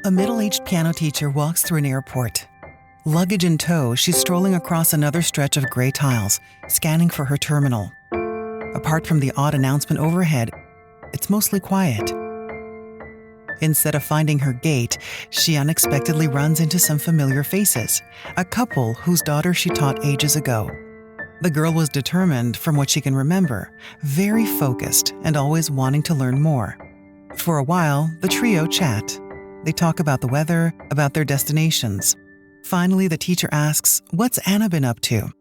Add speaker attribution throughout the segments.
Speaker 1: A middle-aged piano teacher walks through an airport. Luggage in tow, she's strolling across another stretch of gray tiles, scanning for her terminal. Apart from the odd announcement overhead, it's mostly quiet. Instead of finding her gate, she unexpectedly runs into some familiar faces, a couple whose daughter she taught ages ago. The girl was determined, from what she can remember, very focused and always wanting to learn more. For a while, the trio chat. They talk about the weather, about their destinations. Finally, the teacher asks, "What's Anna been up to?"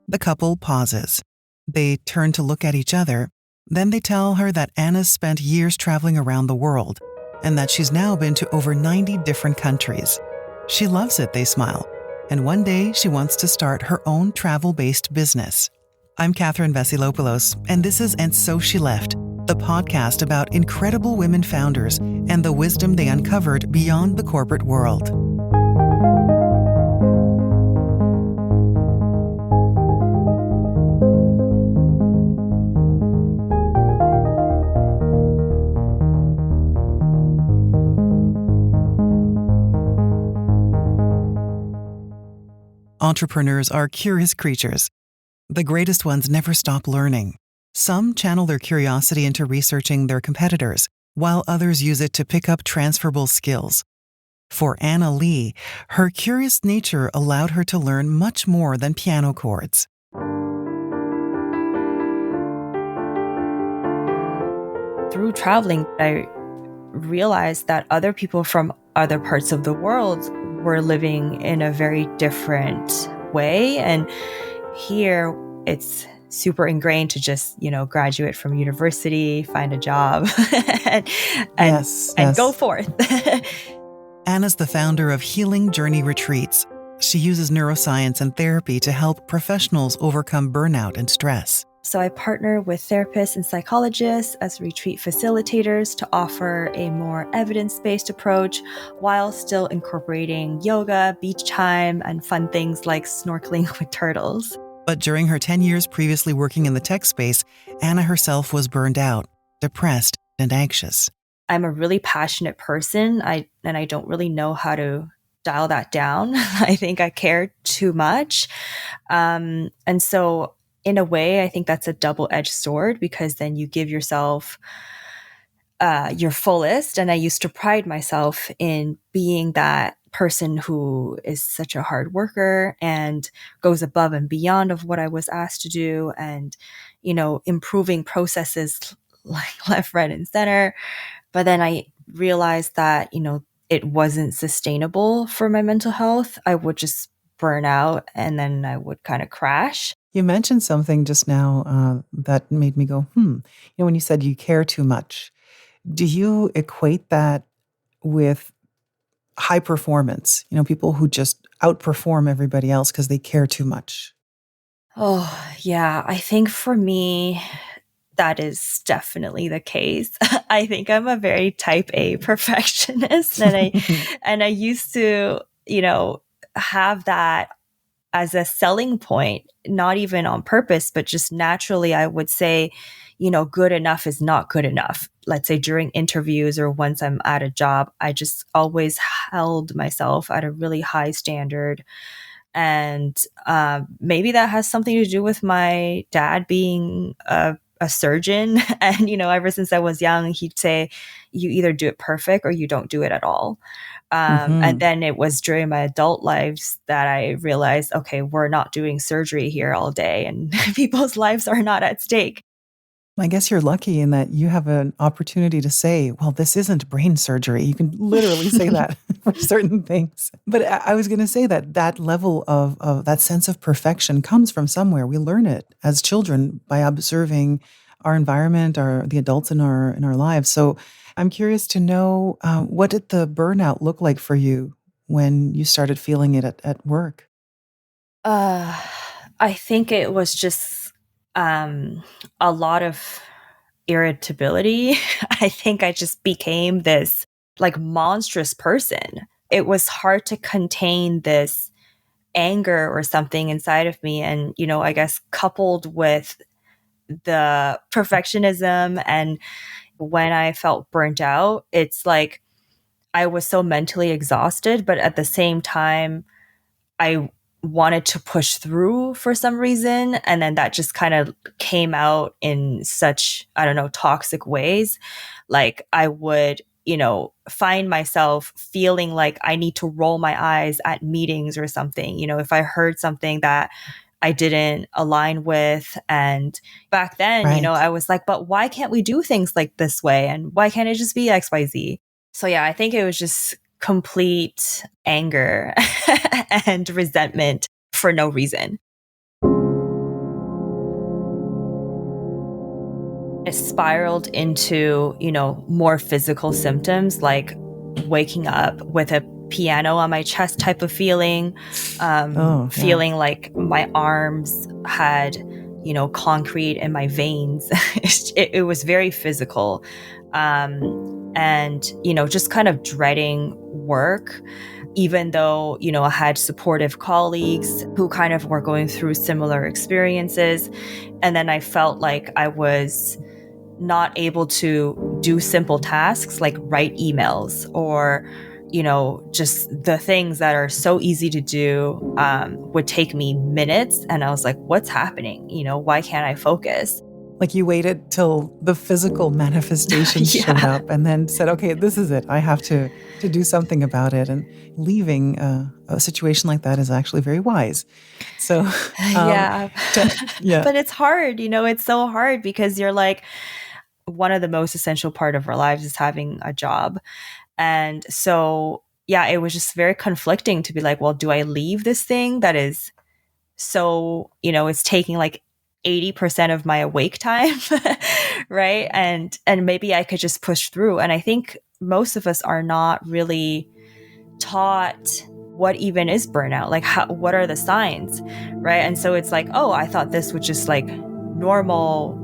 Speaker 1: The couple pauses. They turn to look at each other. Then they tell her that Anna's spent years traveling around the world and that she's now been to over 90 different countries. She loves it, they smile. And one day she wants to start her own travel-based business. I'm Catherine Vasilopoulos, and this is And So She Left, the podcast about incredible women founders and the wisdom they uncovered beyond the corporate world. Entrepreneurs are curious creatures. The greatest ones never stop learning. Some channel their curiosity into researching their competitors, while others use it to pick up transferable skills. For Anna Lee, her curious nature allowed her to learn much more than piano chords.
Speaker 2: Through traveling, I realized that other people from other parts of the world were living in a very different way. And here it's super ingrained to just, graduate from university, find a job, and go forth.
Speaker 1: Anna's the founder of Healing Journey Retreats. She uses neuroscience and therapy to help professionals overcome burnout and stress.
Speaker 2: So I partner with therapists and psychologists as retreat facilitators to offer a more evidence-based approach while still incorporating yoga, beach time, and fun things like snorkeling with turtles.
Speaker 1: But during her 10 years previously working in the tech space, Anna herself was burned out, depressed, and anxious.
Speaker 2: I'm a really passionate person, and I don't really know how to dial that down. I think I care too much. And so in a way, I think that's a double-edged sword, because then you give yourself your fullest. And I used to pride myself in being that person who is such a hard worker and goes above and beyond of what I was asked to do, and, improving processes like left, right, and center. But then I realized that, it wasn't sustainable for my mental health. I would just burn out and then I would kind of crash.
Speaker 1: You mentioned something just now that made me go, when you said you care too much, do you equate that with high performance? People who just outperform everybody else because they care too much.
Speaker 2: Oh, yeah. I think for me, that is definitely the case. I think I'm a very type A perfectionist, and I used to, have that as a selling point, not even on purpose, but just naturally. I would say, good enough is not good enough. Let's say during interviews or once I'm at a job, I just always held myself at a really high standard. And maybe that has something to do with my dad being a surgeon. And, ever since I was young, he'd say, you either do it perfect or you don't do it at all. And then it was during my adult lives that I realized, okay, we're not doing surgery here all day, and people's lives are not at stake.
Speaker 1: I guess you're lucky in that you have an opportunity to say, well, this isn't brain surgery. You can literally say that for certain things. But I was going to say that level of that sense of perfection comes from somewhere. We learn it as children by observing our environment, the adults in our lives. So I'm curious to know, what did the burnout look like for you when you started feeling it at work?
Speaker 2: I think it was just a lot of irritability. I think I just became this like monstrous person. It was hard to contain this anger or something inside of me. And, I guess coupled with the perfectionism, and when I felt burnt out, it's like I was so mentally exhausted, but at the same time, I wanted to push through for some reason. And then that just kind of came out in such, I don't know, toxic ways. Like I would, find myself feeling like I need to roll my eyes at meetings or something, if I heard something that I didn't align with. And back then,
Speaker 1: Right.
Speaker 2: I was like, but why can't we do things like this way? And why can't it just be XYZ? So yeah, I think it was just complete anger and resentment for no reason. It spiraled into, more physical symptoms like waking up with a piano on my chest type of feeling,
Speaker 1: Oh, yeah.
Speaker 2: feeling like my arms had, concrete in my veins. It was very physical. And, just kind of dreading work, even though, I had supportive colleagues who kind of were going through similar experiences. And then I felt like I was not able to do simple tasks like write emails or, just the things that are so easy to do would take me minutes. And I was like, what's happening? Why can't I focus?
Speaker 1: Like you waited till the physical manifestations showed
Speaker 2: Yeah.
Speaker 1: up and then said, okay, this is it. I have to do something about it. And leaving a situation like that is actually very wise. So,
Speaker 2: Yeah.
Speaker 1: yeah.
Speaker 2: But it's hard, it's so hard because you're like, one of the most essential part of our lives is having a job. And so, yeah, it was just very conflicting to be like, well, do I leave this thing that is so, it's taking like 80% of my awake time, right? And maybe I could just push through. And I think most of us are not really taught what even is burnout, like what are the signs, right? And so it's like, oh, I thought this was just like normal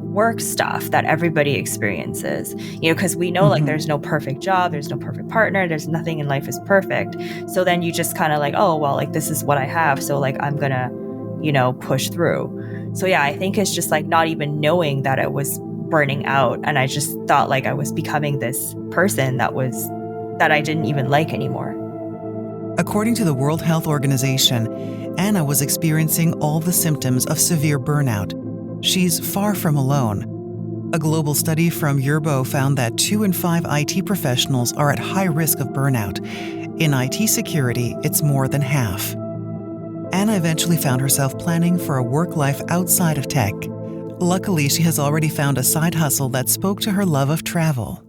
Speaker 2: work stuff that everybody experiences, because we know like there's no perfect job, there's no perfect partner, there's nothing in life is perfect. So then you just kind of like, oh, well, like this is what I have. So like, I'm gonna, push through. So yeah, I think it's just like not even knowing that I was burning out. And I just thought like I was becoming this person that I didn't even like anymore.
Speaker 1: According to the World Health Organization, Anna was experiencing all the symptoms of severe burnout. She's far from alone. A global study from Yerbo found that 2 in 5 IT professionals are at high risk of burnout. In IT security, it's more than half. Anna eventually found herself planning for a work life outside of tech. Luckily, she has already found a side hustle that spoke to her love of travel.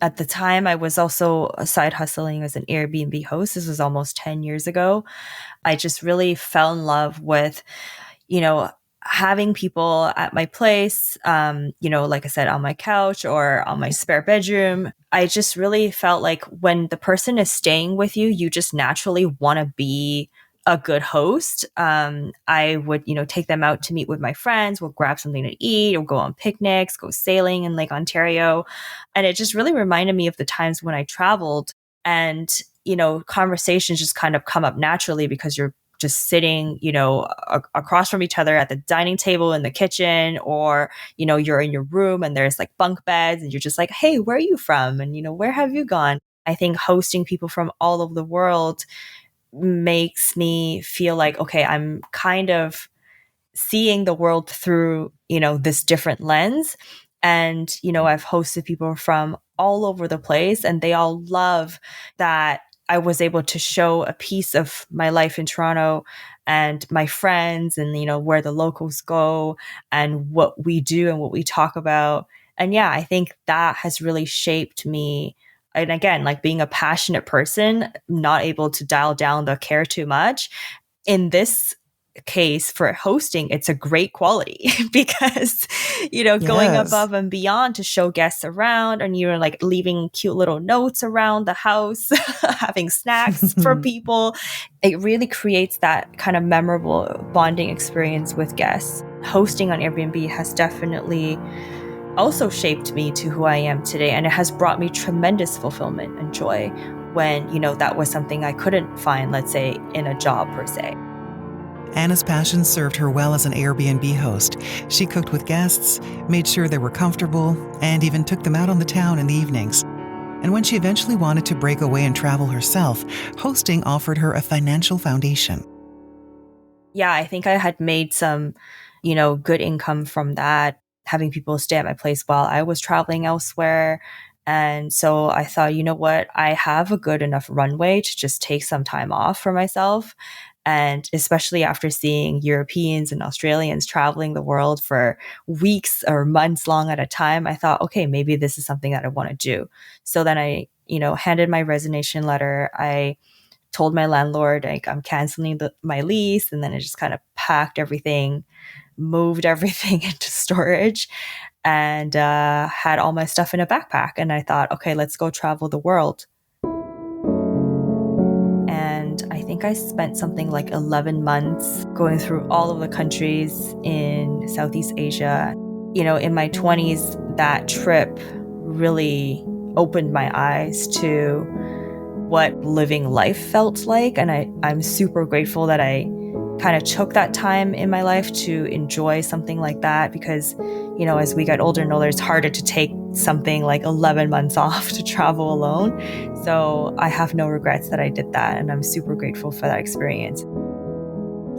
Speaker 2: At the time, I was also side hustling as an Airbnb host. This was almost 10 years ago. I just really fell in love with, having people at my place, like I said, on my couch or on my spare bedroom. I just really felt like when the person is staying with you, you just naturally want to be a good host. I would, take them out to meet with my friends. We'll grab something to eat or go on picnics, go sailing in Lake Ontario. And it just really reminded me of the times when I traveled and, conversations just kind of come up naturally because you're just sitting, across from each other at the dining table in the kitchen, or, you're in your room and there's like bunk beds and you're just like, hey, where are you from? And, where have you gone? I think hosting people from all over the world makes me feel like, okay, I'm kind of seeing the world through, this different lens. And, I've hosted people from all over the place and they all love that I was able to show a piece of my life in Toronto and my friends and, where the locals go and what we do and what we talk about. And yeah, I think that has really shaped me. And again, like being a passionate person, not able to dial down the care too much. In this case for hosting, it's a great quality because, going
Speaker 1: Yes.
Speaker 2: above and beyond to show guests around and you're like leaving cute little notes around the house, having snacks for people. It really creates that kind of memorable bonding experience with guests. Hosting on Airbnb has definitely also shaped me to who I am today. And it has brought me tremendous fulfillment and joy when, that was something I couldn't find, let's say, in a job per se.
Speaker 1: Anna's passion served her well as an Airbnb host. She cooked with guests, made sure they were comfortable, and even took them out on the town in the evenings. And when she eventually wanted to break away and travel herself, hosting offered her a financial foundation.
Speaker 2: Yeah, I think I had made some, good income from that, having people stay at my place while I was traveling elsewhere. And so I thought, you know what, I have a good enough runway to just take some time off for myself. And especially after seeing Europeans and Australians traveling the world for weeks or months long at a time, I thought, okay, maybe this is something that I want to do. So then I, handed my resignation letter. I told my landlord, like, I'm canceling my lease. And then I just kind of packed everything, moved everything into storage, and had all my stuff in a backpack. And I thought, okay, let's go travel the world. And I think I spent something like 11 months going through all of the countries in Southeast Asia. In my 20s, that trip really opened my eyes to what living life felt like. And I'm super grateful that I kind of took that time in my life to enjoy something like that, because, as we get older and older, it's harder to take something like 11 months off to travel alone. So I have no regrets that I did that. And I'm super grateful for that experience.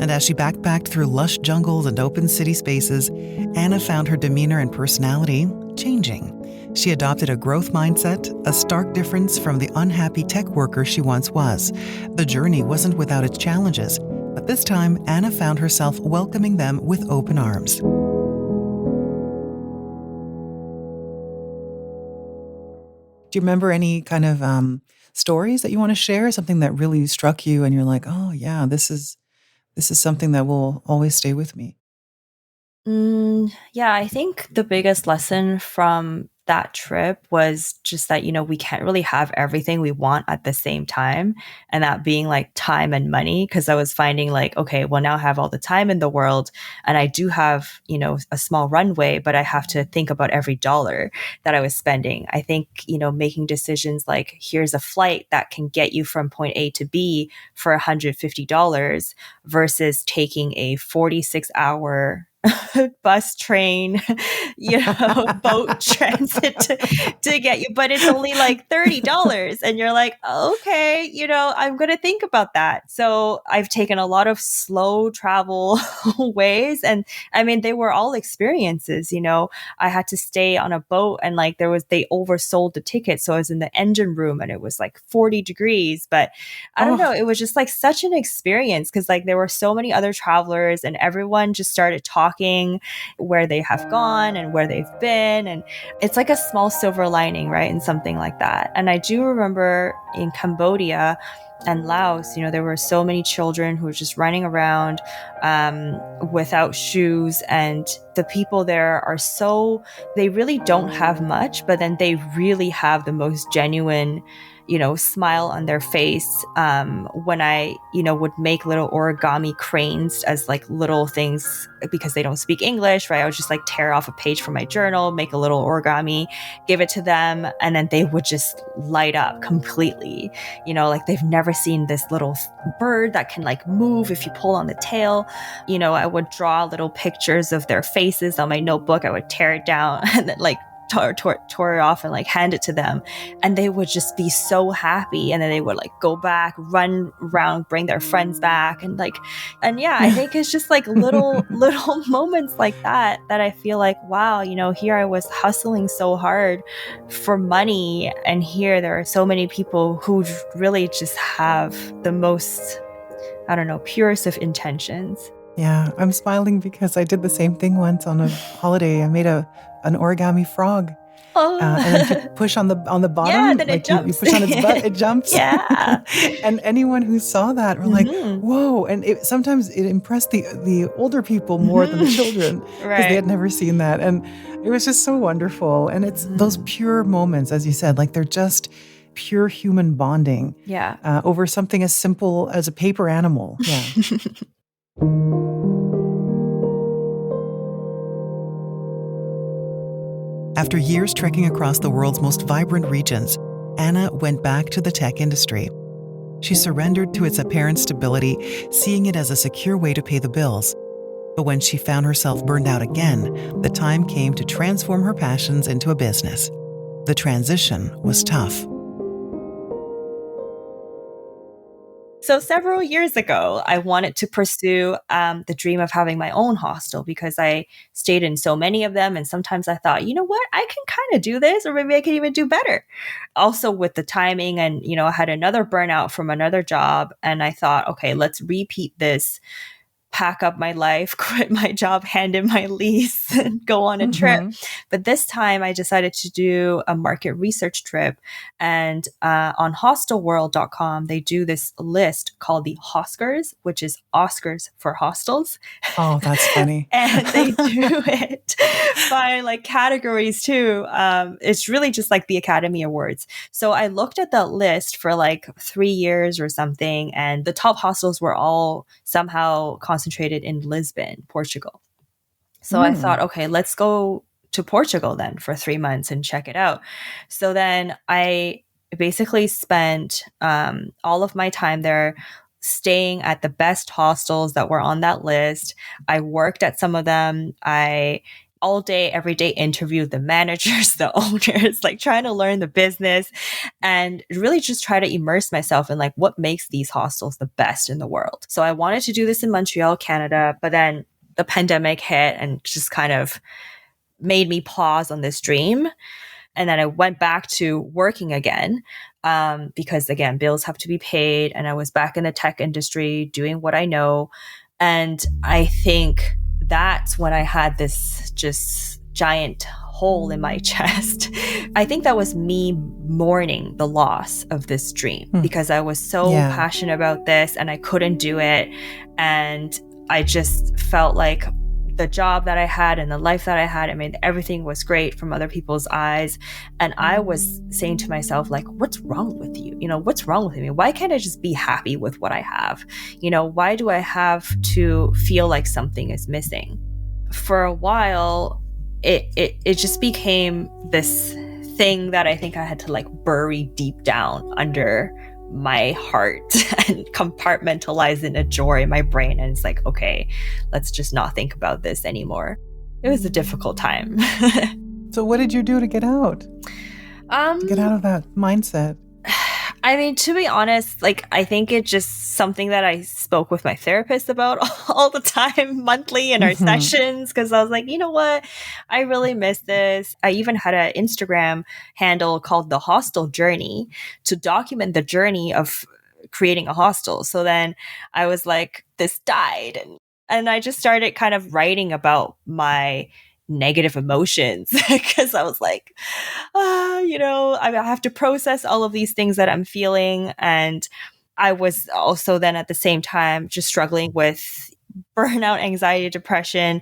Speaker 1: And as she backpacked through lush jungles and open city spaces, Anna found her demeanor and personality changing. She adopted a growth mindset, a stark difference from the unhappy tech worker she once was. The journey wasn't without its challenges, but this time Anna found herself welcoming them with open arms. Do you remember any kind of stories that you want to share? Something that really struck you and you're like, oh yeah, this is something that will always stay with me.
Speaker 2: Yeah, I think the biggest lesson from that trip was just that, we can't really have everything we want at the same time. And that being like time and money, because I was finding like, okay, well, now I have all the time in the world and I do have, a small runway, but I have to think about every dollar that I was spending. I think, making decisions like, here's a flight that can get you from point A to B for $150 versus taking a 46-hour bus, train, boat transit to get you, but it's only like $30. And you're like, okay, I'm going to think about that. So I've taken a lot of slow travel ways. And I mean, they were all experiences, I had to stay on a boat and like they oversold the ticket. So I was in the engine room and it was like 40 degrees, but I don't know. It was just like such an experience because like there were so many other travelers and everyone just started talking where they have gone and where they've been. And it's like a small silver lining, right? In something like that. And I do remember in Cambodia and Laos, there were so many children who were just running around without shoes. And the people there they really don't have much, but then they really have the most genuine smile on their face when I, would make little origami cranes as like little things because they don't speak English, right? I would just like tear off a page from my journal, make a little origami, give it to them, and then they would just light up completely. Like they've never seen this little bird that can like move if you pull on the tail. I would draw little pictures of their faces on my notebook. I would tear it down and then like tore it off and like hand it to them, and they would just be so happy, and then they would like go back, run around, bring their friends back, and yeah, I think it's just like little moments like that I feel like, wow, here I was hustling so hard for money, and here there are so many people who really just have the most, I don't know, purest of intentions.
Speaker 1: Yeah, I'm smiling because I did the same thing once on a holiday. I made an origami frog. And then if you push on the bottom,
Speaker 2: yeah, then
Speaker 1: like
Speaker 2: it jumps.
Speaker 1: you push on its butt, it jumps.
Speaker 2: Yeah.
Speaker 1: And anyone who saw that were like, whoa. And sometimes it impressed the older people more than the children because they had never seen that. And it was just so wonderful. And it's those pure moments, as you said, like they're just pure human bonding.
Speaker 2: Yeah.
Speaker 1: Over something as simple as a paper animal. Yeah. After years trekking across the world's most vibrant regions, Anna went back to the tech industry. She surrendered to its apparent stability, seeing it as a secure way to pay the bills. But when she found herself burned out again, the time came to transform her passions into a business. The transition was tough.
Speaker 2: So several years ago, I wanted to pursue the dream of having my own hostel because I stayed in so many of them. And sometimes I thought, you know what, I can kind of do this, or maybe I can even do better. Also with the timing, and, I had another burnout from another job. And I thought, okay, let's repeat this, pack up my life, quit my job, hand in my lease, and go on a trip.
Speaker 1: Mm-hmm.
Speaker 2: But this time I decided to do a market research trip. And on hostelworld.com, they do this list called the Oscars, which is Oscars for hostels.
Speaker 1: Oh, that's funny.
Speaker 2: And they do it by like categories too. It's really just like the Academy Awards. So I looked at that list for like 3 years or something, and the top hostels were all somehow concentrated in Lisbon, Portugal. So I thought, okay, let's go to Portugal then for 3 months and check it out. So then I basically spent all of my time there staying at the best hostels that were on that list. I worked at some of them. I all day, every day interviewed the managers, the owners, like trying to learn the business and really just try to immerse myself in like what makes these hostels the best in the world. So I wanted to do this in Montreal, Canada, but then the pandemic hit and just kind of made me pause on this dream. And then I went back to working again because, again, bills have to be paid. And I was back in the tech industry doing what I know. And I think that's when I had this just giant hole in my chest. I think that was me mourning the loss of this dream because I was so passionate about this and I couldn't do it. And I just felt like the job that I had and the life that I had, I mean, everything was great from other people's eyes. And I was saying to myself, like, what's wrong with you? What's wrong with me? Why can't I just be happy with what I have? Why do I have to feel like something is missing? For a while, it just became this thing that I think I had to like bury deep down under my heart and compartmentalize in a drawer in my brain. And it's like, okay, let's just not think about this anymore. It was a difficult time.
Speaker 1: So what did you do to get out? To get out of that mindset?
Speaker 2: I mean, to be honest, like, I think it's just something that I spoke with my therapist about all the time, monthly in our sessions, because I was like, you know what? I really miss this. I even had an Instagram handle called The Hostel Journey to document the journey of creating a hostel. So then I was like, this died. And I just started kind of writing about my negative emotions because I was like, I have to process all of these things that I'm feeling. And I was also then at the same time just struggling with burnout, anxiety, depression.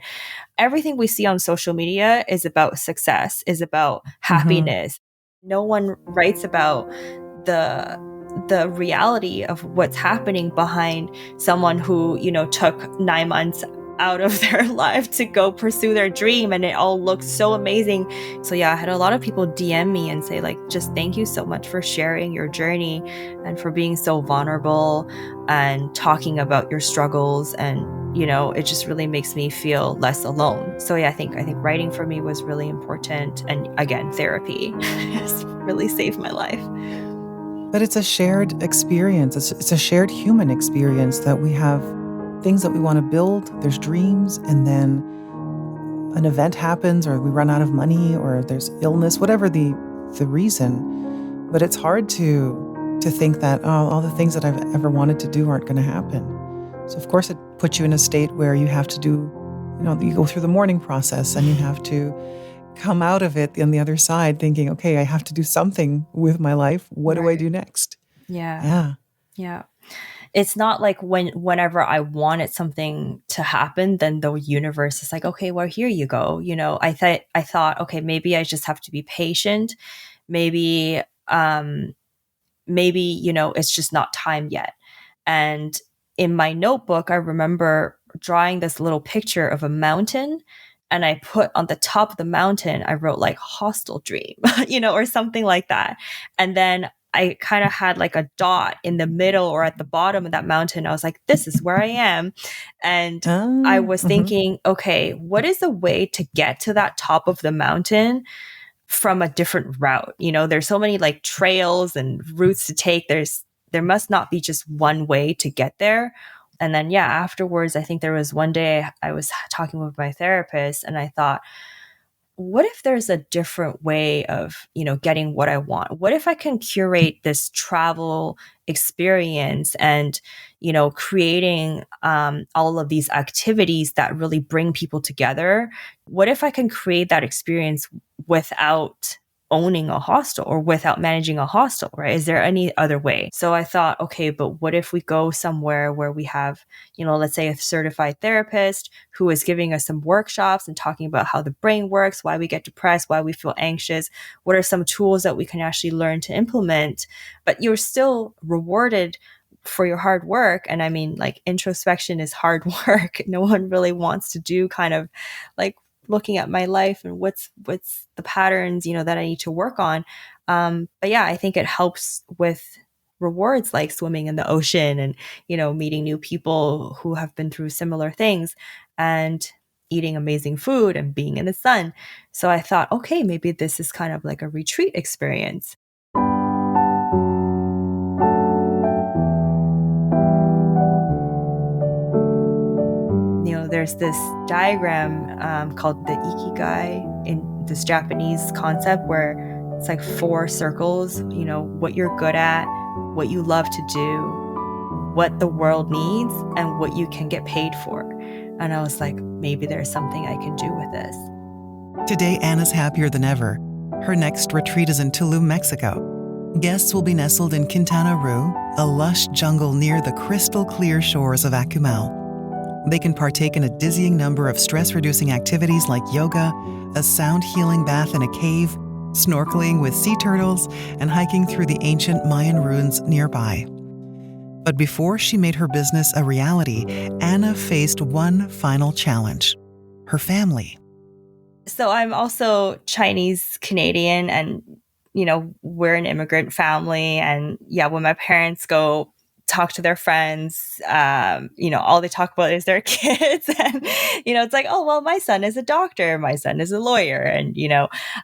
Speaker 2: Everything we see on social media is about success, is about happiness. No one writes about the reality of what's happening behind someone who, took 9 months out of their life to go pursue their dream, and it all looks so amazing. So yeah, I had a lot of people DM me and say like, just thank you so much for sharing your journey and for being so vulnerable and talking about your struggles, and it just really makes me feel less alone. So yeah, I think writing for me was really important, and again, therapy has really saved my life.
Speaker 1: But it's a shared experience. It's a shared human experience that we have things that we want to build, there's dreams, and then an event happens, or we run out of money, or there's illness, whatever the reason. But it's hard to think that, all the things that I've ever wanted to do aren't going to happen. So of course it puts you in a state where you have to do, you go through the mourning process, and you have to come out of it on the other side thinking, okay, I have to do something with my life. What do I do next?
Speaker 2: Yeah. It's not like whenever I wanted something to happen, then the universe is like, okay, well, here you go. I thought, okay, maybe I just have to be patient. Maybe, it's just not time yet. And in my notebook, I remember drawing this little picture of a mountain, and I put on the top of the mountain, I wrote like hostel dream, or something like that. And then I kind of had like a dot in the middle or at the bottom of that mountain. I was like, this is where I am. And I was thinking, okay, what is the way to get to that top of the mountain from a different route? There's so many like trails and routes to take. There's there must not be just one way to get there. And then, yeah, afterwards, I think there was one day I was talking with my therapist and I thought, what if there's a different way of, getting what I want? What if I can curate this travel experience and, creating all of these activities that really bring people together? What if I can create that experience without owning a hostel or without managing a hostel, right? Is there any other way? So I thought, okay, but what if we go somewhere where we have, let's say a certified therapist who is giving us some workshops and talking about how the brain works, why we get depressed, why we feel anxious, what are some tools that we can actually learn to implement, but you're still rewarded for your hard work. And I mean, like, introspection is hard work. No one really wants to do kind of like looking at my life and what's the patterns, that I need to work on. But yeah, I think it helps with rewards like swimming in the ocean and, meeting new people who have been through similar things and eating amazing food and being in the sun. So I thought, okay, maybe this is kind of like a retreat experience. There's this diagram called the ikigai in this Japanese concept where it's like 4 circles, what you're good at, what you love to do, what the world needs, and what you can get paid for. And I was like, maybe there's something I can do with this.
Speaker 1: Today, Anna's happier than ever. Her next retreat is in Tulum, Mexico. Guests will be nestled in Quintana Roo, a lush jungle near the crystal clear shores of Akumal. They can partake in a dizzying number of stress-reducing activities like yoga, a sound-healing bath in a cave, snorkeling with sea turtles, and hiking through the ancient Mayan ruins nearby. But before she made her business a reality, Anna faced one final challenge: her family.
Speaker 2: So I'm also Chinese Canadian, and, we're an immigrant family. And yeah, when my parents go talk to their friends, all they talk about is their kids. And, it's like, oh, well, my son is a doctor, my son is a lawyer. And,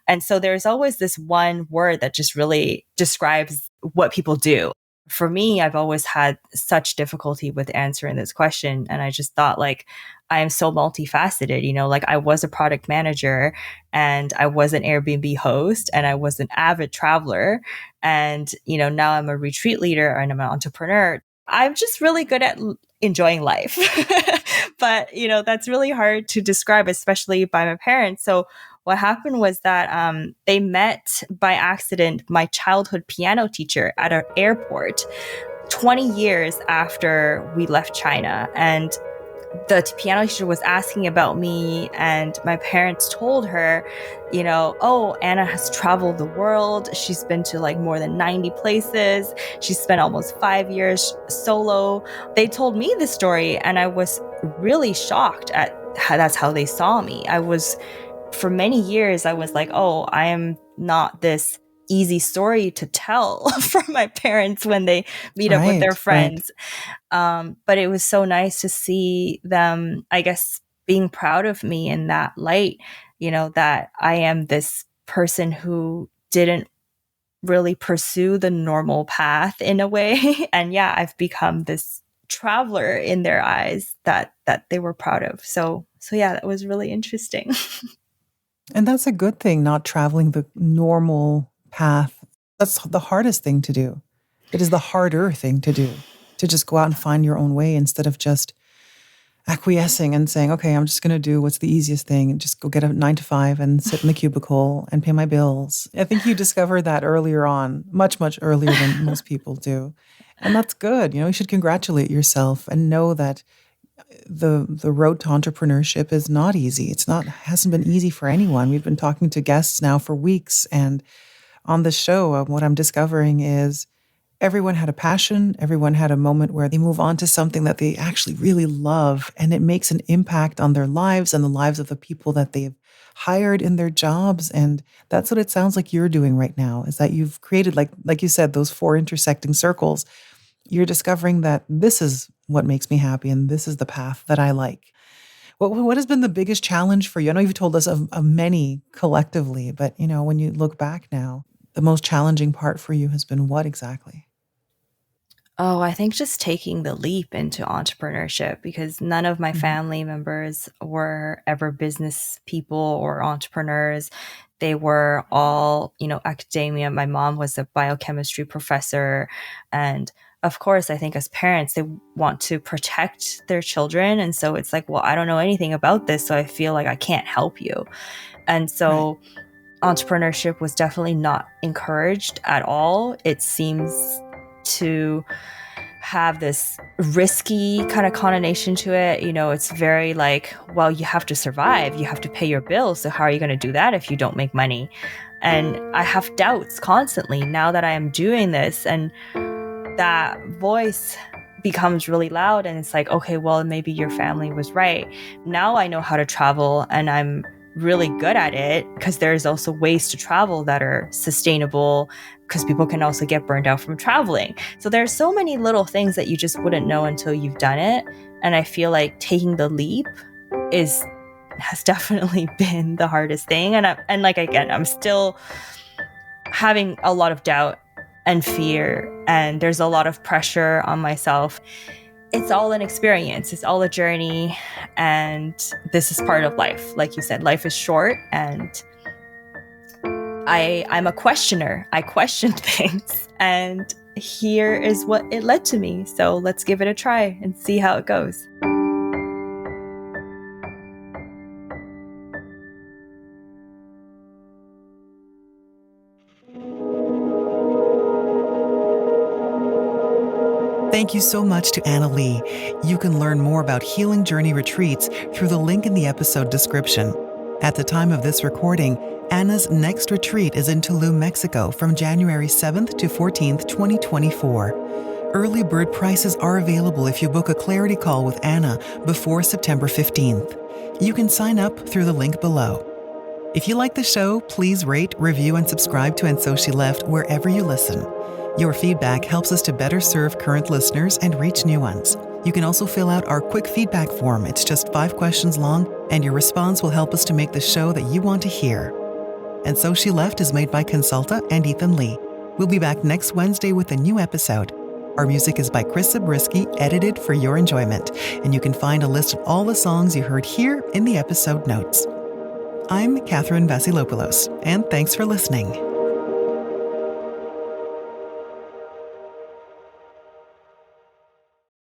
Speaker 2: and so there's always this one word that just really describes what people do. For me, I've always had such difficulty with answering this question. And I just thought, like, I am so multifaceted, like I was a product manager and I was an Airbnb host and I was an avid traveler. And, now I'm a retreat leader and I'm an entrepreneur. I'm just really good at enjoying life. But, that's really hard to describe, especially by my parents. So what happened was that they met by accident my childhood piano teacher at an airport 20 years after we left China. And the piano teacher was asking about me, and my parents told her, oh, Anna has traveled the world. She's been to like more than 90 places. She spent almost 5 years solo. They told me this story, and I was really shocked at how that's how they saw me. For many years, I was like, oh, I am not this easy story to tell for my parents when they meet up with their friends. Right. But it was so nice to see them, I guess, being proud of me in that light, that I am this person who didn't really pursue the normal path in a way. And yeah, I've become this traveler in their eyes that they were proud of. So yeah, that was really interesting.
Speaker 3: And that's a good thing, not traveling the normal path. That's the hardest thing to do. It is the harder thing to do, to just go out and find your own way instead of just acquiescing and saying, okay, I'm just going to do what's the easiest thing and just go get a 9 to 5 and sit in the cubicle and pay my bills. I think you discovered that earlier on, much, much earlier than most people do. And that's good. You should congratulate yourself and know that the road to entrepreneurship is not easy. Hasn't been easy for anyone. We've been talking to guests now for weeks, and on the show, what I'm discovering is everyone had a passion. Everyone had a moment where they move on to something that they actually really love, and it makes an impact on their lives and the lives of the people that they've hired in their jobs. And that's what it sounds like you're doing right now, is that you've created, like you said, those 4 intersecting circles. You're discovering that this is what makes me happy and this is the path that I like. What has been the biggest challenge for you? I know you've told us of many collectively, but when you look back now, the most challenging part for you has been what exactly?
Speaker 2: Oh, I think just taking the leap into entrepreneurship, because none of my
Speaker 3: Mhm.
Speaker 2: family members were ever business people or entrepreneurs. They were all, academia. My mom was a biochemistry professor. And of course, I think as parents, they want to protect their children. And so it's like, well, I don't know anything about this. So I feel like I can't help you. And
Speaker 3: Right.
Speaker 2: so entrepreneurship was definitely not encouraged at all. It seems to have this risky kind of connotation to it. It's very like, well, you have to survive, you have to pay your bills. So how are you going to do that if you don't make money? And I have doubts constantly now that I am doing this, and that voice becomes really loud, and it's like, okay, well, maybe your family was right. Now I know how to travel, and I'm really good at it, because there's also ways to travel that are sustainable, because people can also get burned out from traveling. So there's so many little things that you just wouldn't know until you've done it. And I feel like taking the leap is has definitely been the hardest thing. And like, again, I'm still having a lot of doubt and fear, and there's a lot of pressure on myself. It's all an experience, it's all a journey, and this is part of life. Like you said, life is short, and I'm a questioner. I question things, and here is what it led to me. So let's give it a try and see how it goes.
Speaker 1: Thank you so much to Anna Lee. You can learn more about Healing Journey Retreats through the link in the episode description. At the time of this recording, Anna's next retreat is in Tulum, Mexico from January 7th to 14th, 2024. Early bird prices are available if you book a clarity call with Anna before September 15th. You can sign up through the link below. If you like the show, please rate, review, and subscribe to And So She Left wherever you listen. Your feedback helps us to better serve current listeners and reach new ones. You can also fill out our quick feedback form. It's just 5 questions long, and your response will help us to make the show that you want to hear. And So She Left is made by Cansulta and Ethan Lee. We'll be back next Wednesday with a new episode. Our music is by Chris Zabriskie, edited for your enjoyment, and you can find a list of all the songs you heard here in the episode notes. I'm Catherine Vasilopoulos, and thanks for listening.